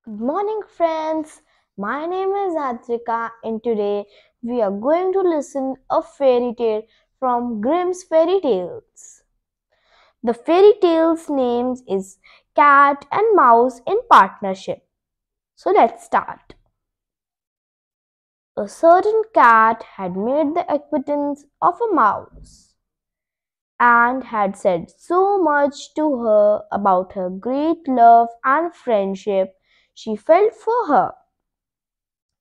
Good morning, friends. My name is Adrika, and today we are going to listen a fairy tale from Grimm's Fairy Tales. The fairy tale's name is Cat and Mouse in Partnership. So let's start. A certain cat had made the acquaintance of a mouse and had said so much to her about her great love and friendship she felt for her,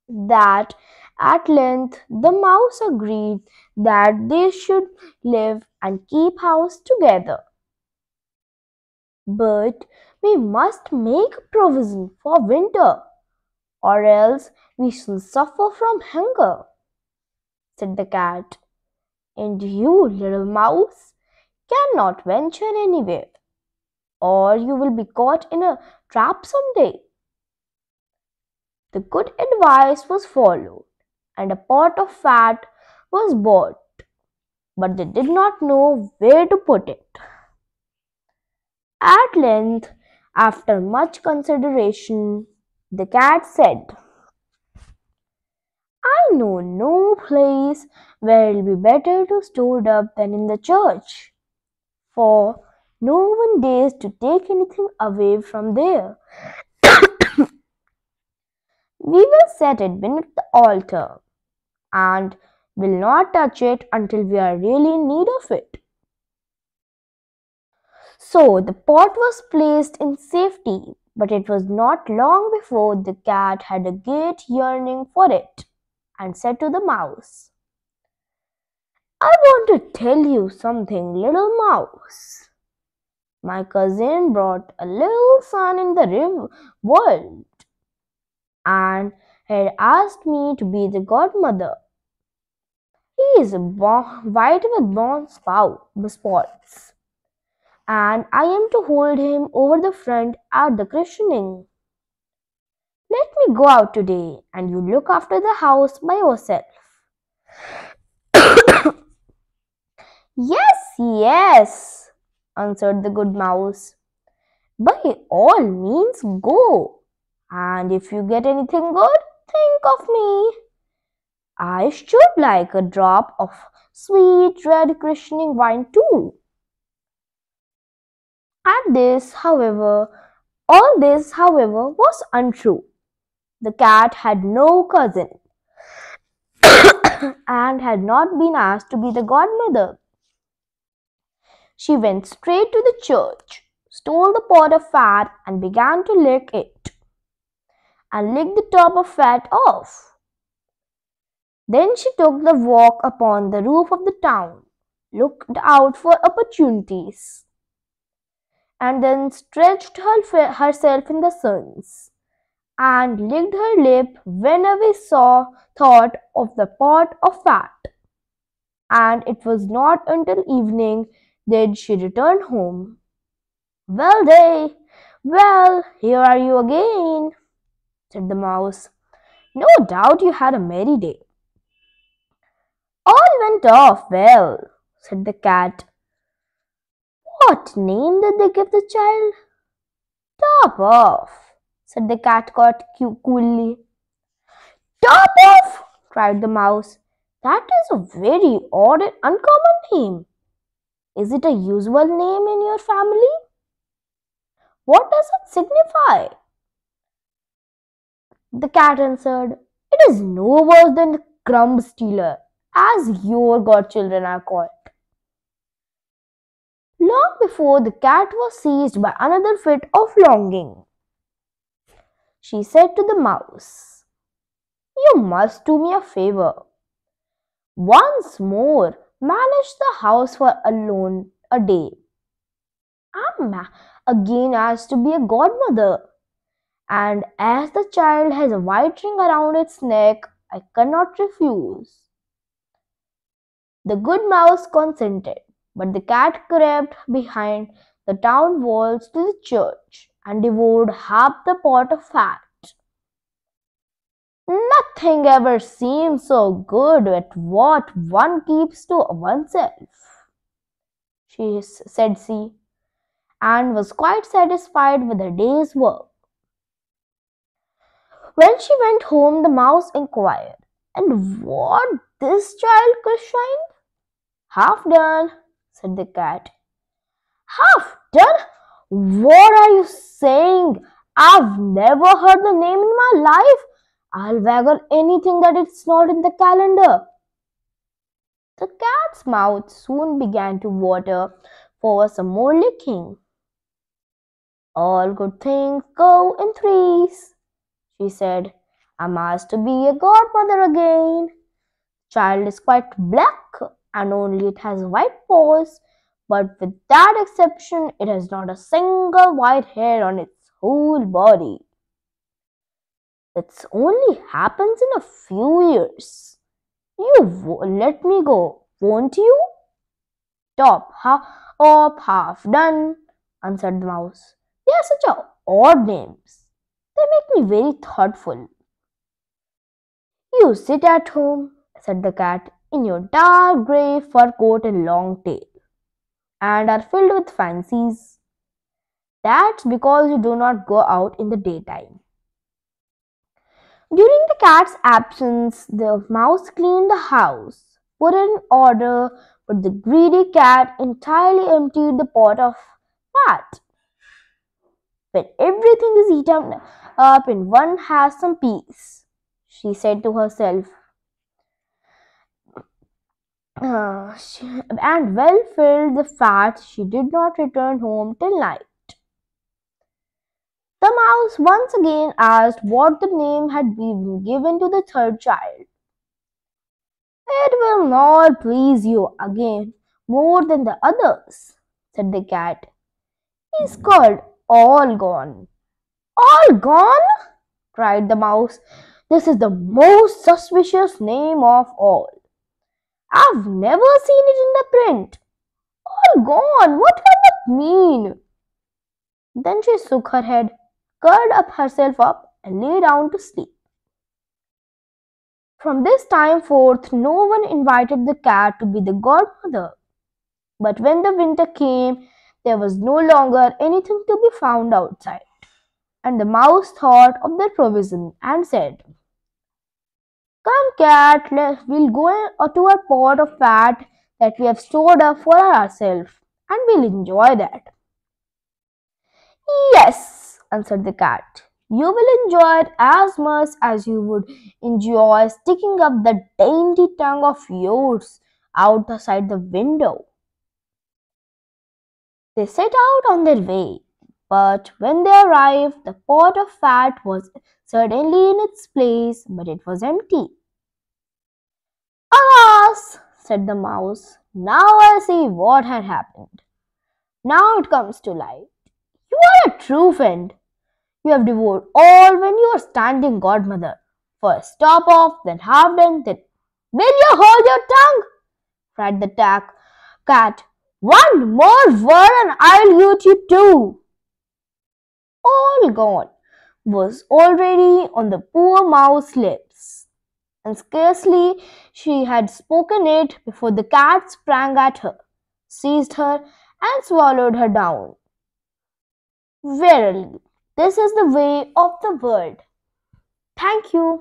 that at length the mouse agreed that they should live and keep house together. But we must make provision for winter, or else we shall suffer from hunger, said the cat. And you, little mouse, cannot venture anywhere, or you will be caught in a trap some day. The good advice was followed, and a pot of fat was bought, but they did not know where to put it. At length, after much consideration, the cat said, I know no place where it will be better to store it up than in the church, for no one dares to take anything away from there. We will set it beneath the altar, and will not touch it until we are really in need of it. So the pot was placed in safety, but it was not long before the cat had a great yearning for it, and said to the mouse, I want to tell you something, little mouse. My cousin brought a little son in the world, and had asked me to be the godmother. He is white with brown spots, and I am to hold him over the front at the christening. Let me go out today, and you look after the house by yourself. Yes, yes, answered the good mouse. By all means go, and if you get anything good, think of me. I should like a drop of sweet red christening wine too. At this, however, all this, however, was untrue. The cat had no cousin and had not been asked to be the godmother. She went straight to the church, stole the pot of fat, and began to lick it, and licked the top of fat off. Then she took the walk upon the roof of the town, looked out for opportunities, and then stretched herself in the suns, and licked her lip whenever thought of the pot of fat. And it was not until evening that she returned home. Well, here are you again, said the mouse. No doubt you had a merry day. All went off well, said the cat. What name did they give the child? Top off, said the cat quite coolly. Top off, cried the mouse. That is a very odd and uncommon name. Is it a usual name in your family? What does it signify? The cat answered, It is no worse than the crumb stealer, as your godchildren are called. Long before the cat was seized by another fit of longing, she said to the mouse, You must do me a favor. Once more, manage the house for a day. I'm again asked to be a godmother, and as the child has a white ring around its neck, I cannot refuse. The good mouse consented, but the cat crept behind the town walls to the church and devoured half the pot of fat. Nothing ever seems so good at what one keeps to oneself, said she, and was quite satisfied with her day's work. When she went home, the mouse inquired, "And what this child questioned?" "Half done," said the cat. "Half done? What are you saying? I've never heard the name in my life. I'll waggle anything that it's not in the calendar." The cat's mouth soon began to water for some more licking. "All good things go in threes," she said. "I'm asked to be a godmother again. Child is quite black and only it has white paws, but with that exception, it has not a single white hair on its whole body. It only happens in a few years. Let me go, won't you?" Half done," answered the mouse. "They are such odd names. They make me very thoughtful." "You sit at home," said the cat, "in your dark grey fur coat and long tail, and are filled with fancies. That's because you do not go out in the daytime." During the cat's absence, the mouse cleaned the house, put it in order, but the greedy cat entirely emptied the pot of fat. "When everything is eaten up and one has some peace," she said to herself, and well filled the fat, she did not return home till night. The mouse once again asked what the name had been given to the third child. "It will not please you again more than the others," said the cat. "He's called All Gone." "All Gone?" cried the mouse. "This is the most suspicious name of all. I've never seen it in the print. All gone, what can that mean?" Then she shook her head, curled up herself up, and lay down to sleep. From this time forth, no one invited the cat to be the godmother. But when the winter came, there was no longer anything to be found outside, and the mouse thought of their provision and said, "Come, cat, we'll go to our pot of fat that we have stored up for ourselves, and we'll enjoy that." "Yes," answered the cat. "You will enjoy it as much as you would enjoy sticking up that dainty tongue of yours outside the window." They set out on their way, but when they arrived, the pot of fat was certainly in its place, but it was empty. "Alas!" said the mouse, "now I see what had happened. Now it comes to light. You are a true friend. You have devoured all when you were standing godmother. First top off, then half done, then will you hold your tongue?" cried the cat. "One more word and I'll eat you too." All gone was already on the poor mouse's lips, and scarcely she had spoken it before the cat sprang at her, seized her, and swallowed her down. Verily, this is the way of the world. Thank you.